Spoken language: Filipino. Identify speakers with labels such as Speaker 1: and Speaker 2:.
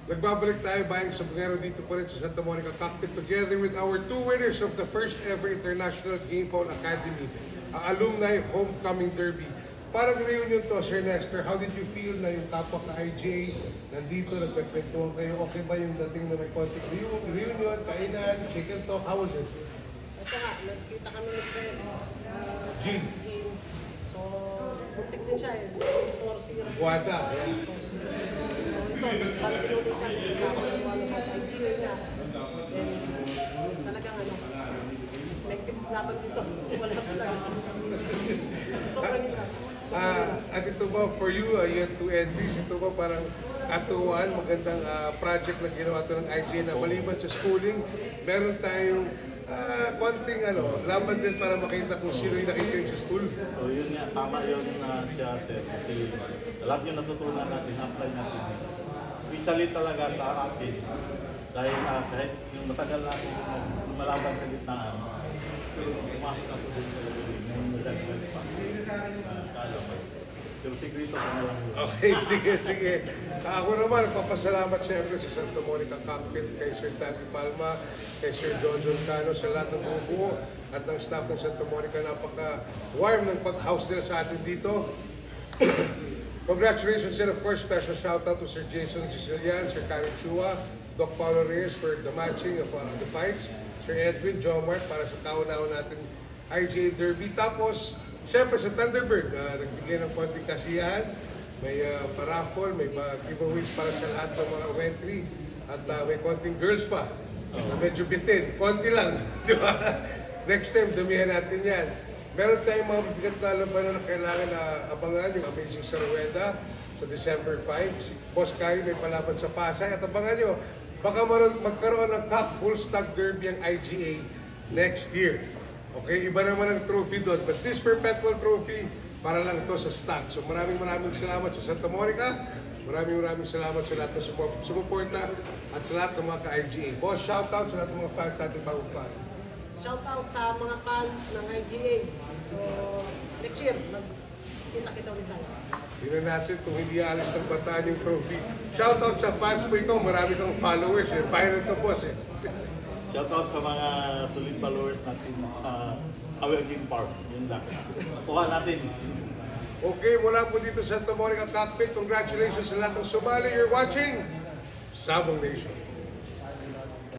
Speaker 1: Nagbabalik tayo bayang sombrero dito pa rin sa Santa Monica Cockpit together with our two winners of the first ever International Gamefall Academy, Alumni Homecoming Derby. Parang reunion to, Sir Nestor. How did you feel na yung kapwa ka IJ nandito, nagpagkwentuhan kayo? Okay ba yung dating na may konting reunion, kainan, chicken talk? How was it?
Speaker 2: Ito nga, nagkita kami ni Chris.
Speaker 1: Jean.
Speaker 2: So, buntik din siya eh. 4-0.
Speaker 1: Buwada.
Speaker 2: Ito, balik din siya. Nagkakaroon ng idea niya. Then, talagang ano, may laban dito. Wala pa lang. Sobrang isa.
Speaker 1: At ito ba, for you, you had two entries, ito ba parang katuwaan, magandang project na ginawa ito ng IJ na maliban sa schooling, meron tayong konting laban din para makita kung sino yung nakikinig sa school.
Speaker 3: So yun nga, tama yun na siya, sir. Kasi lahat yung natutunan natin, apply natin. Especially talaga sa atin. Dahil kahit yung matagal natin lumalaban sa gitnaan, pumasok na po din sa yung nagagawin pa. Pero sigrito ko na lang.
Speaker 1: Okay, sige. Ako naman, nagpapasalamat siyempre sa Santa Monica Cockpit, kay Sir Tabi Palma, kay Sir John Cano, sa lahat ng buo at ng staff ng Santa Monica. Napaka-warm ng pag-house nila sa atin dito. Congratulations and of course, special shout out to Sir Jason Sicilian, Sir Karen Chua, Doc Paulo Reyes for the matching of the fights, Sir Edwin, John Mark para sa kauna-una natin IGA Derby. Tapos, siyempre sa Thunderbird, nagbigay ng konting kasiyahan, may paraffle, may giveaways para sa lahat ng mga entry, at may konting girls pa, na medyo bitin, konti lang, di ba? Next time, damihan natin yan. Meron tayong mga bigat na labanan na kailangan na abangan, yung Amazing Sarueda sa December 5. Si Boss Kyle may palaban sa Pasay, at abangan nyo, baka magkaroon ng Cup Bullstag Derby ang IGA next year. Okay, iba naman ang trophy doon. But this perpetual trophy, para lang to sa stag. So maraming salamat sa Santa Monica. Maraming salamat sa lahat ng sumuporta at sa lahat ng mga ka-IGA. Boss, shoutout sa lahat ng mga fans natin bagong pan.
Speaker 2: Shoutout sa mga fans ng IGA. So, next year, magkita-kita ulit tayo.
Speaker 1: Tingnan natin kung hindi alis ng bataan yung trophy. Shoutout sa fans po ikaw. Marami kang followers. Viral to, boss.
Speaker 3: Shoutout sa mga solid followers natin sa Our Game Park. Yun lang. Kuha natin.
Speaker 1: Okay, mula po dito sa Santa Monica Cockpit. Congratulations sa lahat ng sumali. You're watching Sabong Nation.